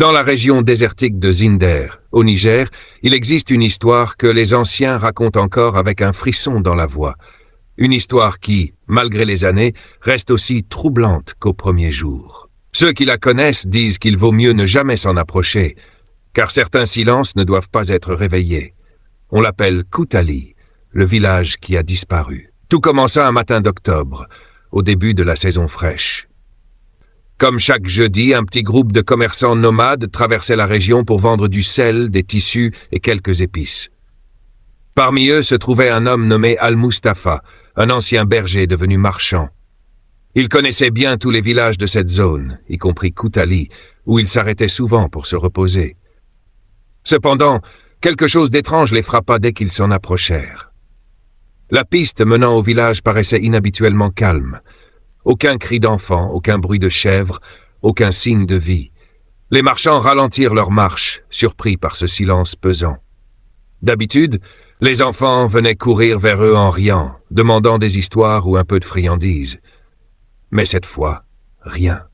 Dans la région désertique de Zinder, au Niger, il existe une histoire que les anciens racontent encore avec un frisson dans la voix. Une histoire qui, malgré les années, reste aussi troublante qu'au premier jour. Ceux qui la connaissent disent qu'il vaut mieux ne jamais s'en approcher, car certains silences ne doivent pas être réveillés. On l'appelle Koutali, le village qui a disparu. Tout commença un matin d'octobre, au début de la saison fraîche. Comme chaque jeudi, un petit groupe de commerçants nomades traversait la région pour vendre du sel, des tissus et quelques épices. Parmi eux se trouvait un homme nommé Al-Mustafa, un ancien berger devenu marchand. Il connaissait bien tous les villages de cette zone, y compris Koutali, où il s'arrêtait souvent pour se reposer. Cependant, quelque chose d'étrange les frappa dès qu'ils s'en approchèrent. La piste menant au village paraissait inhabituellement calme. Aucun cri d'enfant, aucun bruit de chèvre, aucun signe de vie. Les marchands ralentirent leur marche, surpris par ce silence pesant. D'habitude, les enfants venaient courir vers eux en riant, demandant des histoires ou un peu de friandises. Mais cette fois, rien.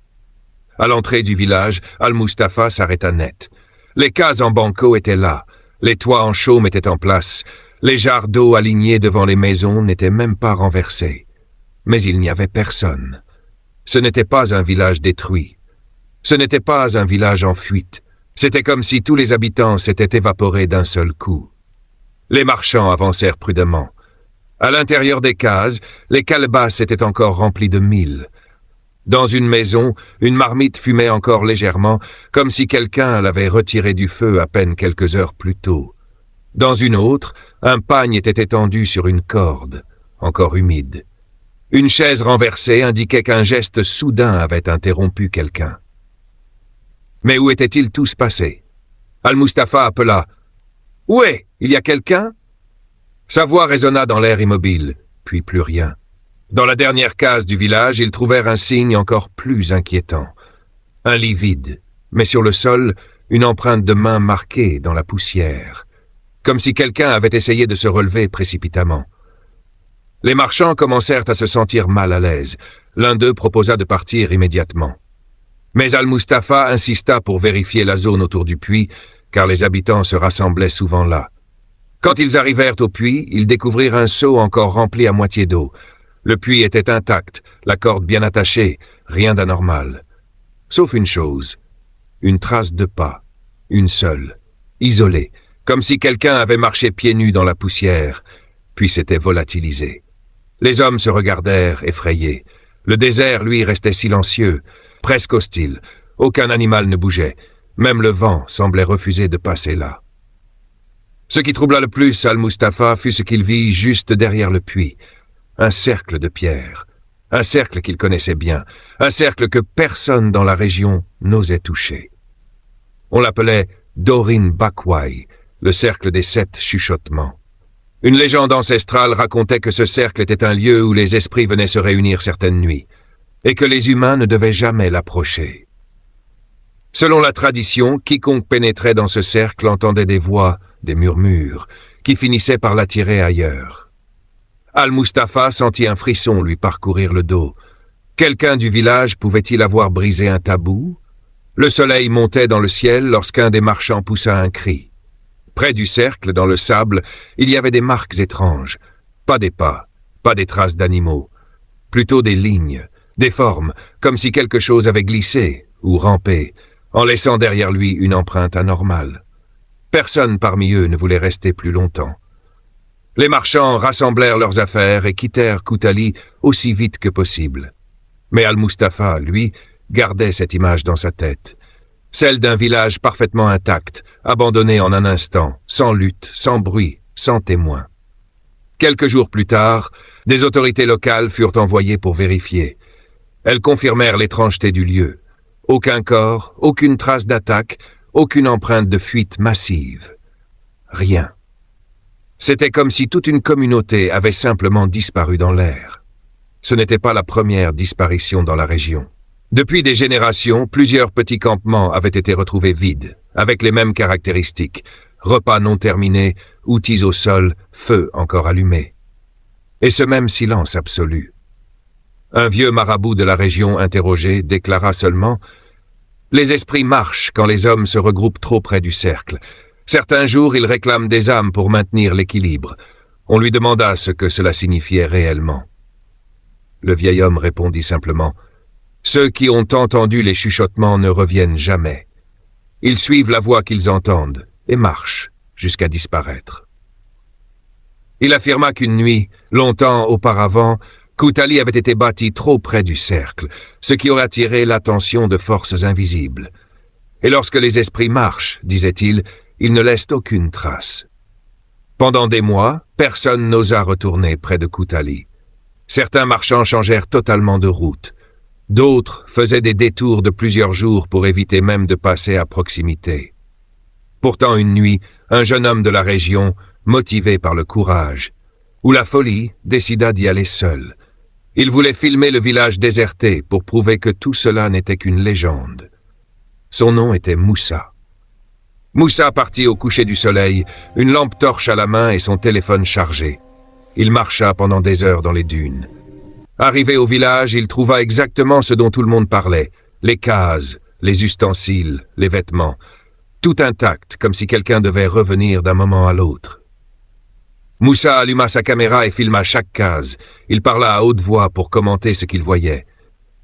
À l'entrée du village, Al-Mustafa s'arrêta net. Les cases en banco étaient là, les toits en chaume étaient en place, les jarres d'eau alignés devant les maisons n'étaient même pas renversés. Mais il n'y avait personne. Ce n'était pas un village détruit. Ce n'était pas un village en fuite. C'était comme si tous les habitants s'étaient évaporés d'un seul coup. Les marchands avancèrent prudemment. À l'intérieur des cases, les calebasses étaient encore remplies de mil. Dans une maison, une marmite fumait encore légèrement, comme si quelqu'un l'avait retirée du feu à peine quelques heures plus tôt. Dans une autre, un pagne était étendu sur une corde, encore humide. Une chaise renversée indiquait qu'un geste soudain avait interrompu quelqu'un. Mais où étaient-ils tous passés? Al-Mustafa appela. « Où est? Il y a quelqu'un » Sa voix résonna dans l'air immobile, puis plus rien. Dans la dernière case du village, ils trouvèrent un signe encore plus inquiétant. Un lit vide, mais sur le sol, une empreinte de main marquée dans la poussière, comme si quelqu'un avait essayé de se relever précipitamment. Les marchands commencèrent à se sentir mal à l'aise. L'un d'eux proposa de partir immédiatement. Mais Al-Mustafa insista pour vérifier la zone autour du puits, car les habitants se rassemblaient souvent là. Quand ils arrivèrent au puits, ils découvrirent un seau encore rempli à moitié d'eau. Le puits était intact, la corde bien attachée, rien d'anormal. Sauf une chose, une trace de pas, une seule, isolée, comme si quelqu'un avait marché pieds nus dans la poussière, puis s'était volatilisé. Les hommes se regardèrent, effrayés. Le désert, lui, restait silencieux, presque hostile. Aucun animal ne bougeait. Même le vent semblait refuser de passer là. Ce qui troubla le plus Al-Mustafa fut ce qu'il vit juste derrière le puits. Un cercle de pierre. Un cercle qu'il connaissait bien. Un cercle que personne dans la région n'osait toucher. On l'appelait Dorin Bakwai, le cercle des 7 chuchotements. Une légende ancestrale racontait que ce cercle était un lieu où les esprits venaient se réunir certaines nuits, et que les humains ne devaient jamais l'approcher. Selon la tradition, quiconque pénétrait dans ce cercle entendait des voix, des murmures, qui finissaient par l'attirer ailleurs. Al-Mustafa sentit un frisson lui parcourir le dos. Quelqu'un du village pouvait-il avoir brisé un tabou? Le soleil montait dans le ciel lorsqu'un des marchands poussa un cri. Près du cercle, dans le sable, il y avait des marques étranges. Pas des pas, pas des traces d'animaux. Plutôt des lignes, des formes, comme si quelque chose avait glissé ou rampé, en laissant derrière lui une empreinte anormale. Personne parmi eux ne voulait rester plus longtemps. Les marchands rassemblèrent leurs affaires et quittèrent Koutali aussi vite que possible. Mais Al-Mustafa, lui, gardait cette image dans sa tête. Celle d'un village parfaitement intact, abandonné en un instant, sans lutte, sans bruit, sans témoin. Quelques jours plus tard, des autorités locales furent envoyées pour vérifier. Elles confirmèrent l'étrangeté du lieu. Aucun corps, aucune trace d'attaque, aucune empreinte de fuite massive. Rien. C'était comme si toute une communauté avait simplement disparu dans l'air. Ce n'était pas la première disparition dans la région. Depuis des générations, plusieurs petits campements avaient été retrouvés vides, avec les mêmes caractéristiques, repas non terminés, outils au sol, feu encore allumé. Et ce même silence absolu. Un vieux marabout de la région interrogé déclara seulement Les esprits marchent quand les hommes se regroupent trop près du cercle. Certains jours, ils réclament des âmes pour maintenir l'équilibre. On lui demanda ce que cela signifiait réellement. Le vieil homme répondit simplement « Ceux qui ont entendu les chuchotements ne reviennent jamais. Ils suivent la voix qu'ils entendent et marchent jusqu'à disparaître. » Il affirma qu'une nuit, longtemps auparavant, Koutali avait été bâti trop près du cercle, ce qui aurait attiré l'attention de forces invisibles. Et lorsque les esprits marchent, disait-il, ils ne laissent aucune trace. Pendant des mois, personne n'osa retourner près de Koutali. Certains marchands changèrent totalement de route. D'autres faisaient des détours de plusieurs jours pour éviter même de passer à proximité. Pourtant une nuit, un jeune homme de la région, motivé par le courage, ou la folie, décida d'y aller seul. Il voulait filmer le village déserté pour prouver que tout cela n'était qu'une légende. Son nom était Moussa. Moussa partit au coucher du soleil, une lampe torche à la main et son téléphone chargé. Il marcha pendant des heures dans les dunes. Arrivé au village, il trouva exactement ce dont tout le monde parlait, les cases, les ustensiles, les vêtements, tout intact, comme si quelqu'un devait revenir d'un moment à l'autre. Moussa alluma sa caméra et filma chaque case. Il parla à haute voix pour commenter ce qu'il voyait.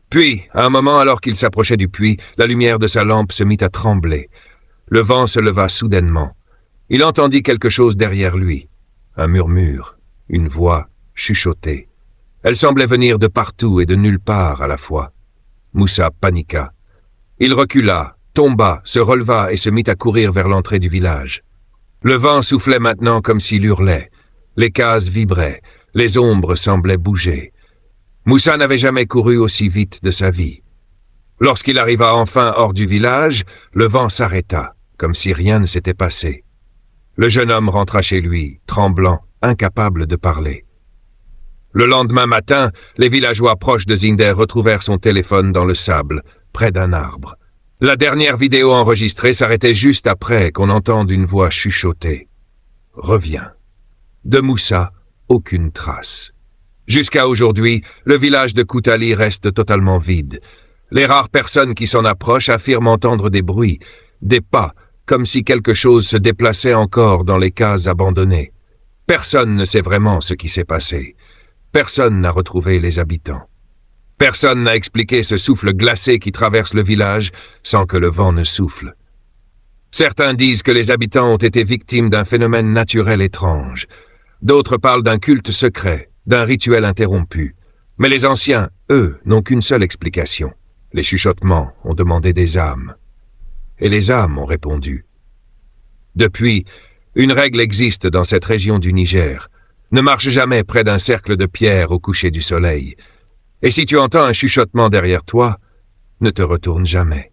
Puis, à un moment, alors qu'il s'approchait du puits, la lumière de sa lampe se mit à trembler. Le vent se leva soudainement. Il entendit quelque chose derrière lui. Un murmure, une voix chuchotée. Elle semblait venir de partout et de nulle part à la fois. Moussa paniqua. Il recula, tomba, se releva et se mit à courir vers l'entrée du village. Le vent soufflait maintenant comme s'il hurlait. Les cases vibraient, les ombres semblaient bouger. Moussa n'avait jamais couru aussi vite de sa vie. Lorsqu'il arriva enfin hors du village, le vent s'arrêta, comme si rien ne s'était passé. Le jeune homme rentra chez lui, tremblant, incapable de parler. Le lendemain matin, les villageois proches de Zinder retrouvèrent son téléphone dans le sable, près d'un arbre. La dernière vidéo enregistrée s'arrêtait juste après qu'on entende une voix chuchoter. « Reviens ». De Moussa, aucune trace. Jusqu'à aujourd'hui, le village de Koutali reste totalement vide. Les rares personnes qui s'en approchent affirment entendre des bruits, des pas, comme si quelque chose se déplaçait encore dans les cases abandonnées. Personne ne sait vraiment ce qui s'est passé. Personne n'a retrouvé les habitants. Personne n'a expliqué ce souffle glacé qui traverse le village sans que le vent ne souffle. Certains disent que les habitants ont été victimes d'un phénomène naturel étrange. D'autres parlent d'un culte secret, d'un rituel interrompu. Mais les anciens, eux, n'ont qu'une seule explication. Les chuchotements ont demandé des âmes. Et les âmes ont répondu. Depuis, une règle existe dans cette région du Niger. Ne marche jamais près d'un cercle de pierre au coucher du soleil. Et si tu entends un chuchotement derrière toi, ne te retourne jamais.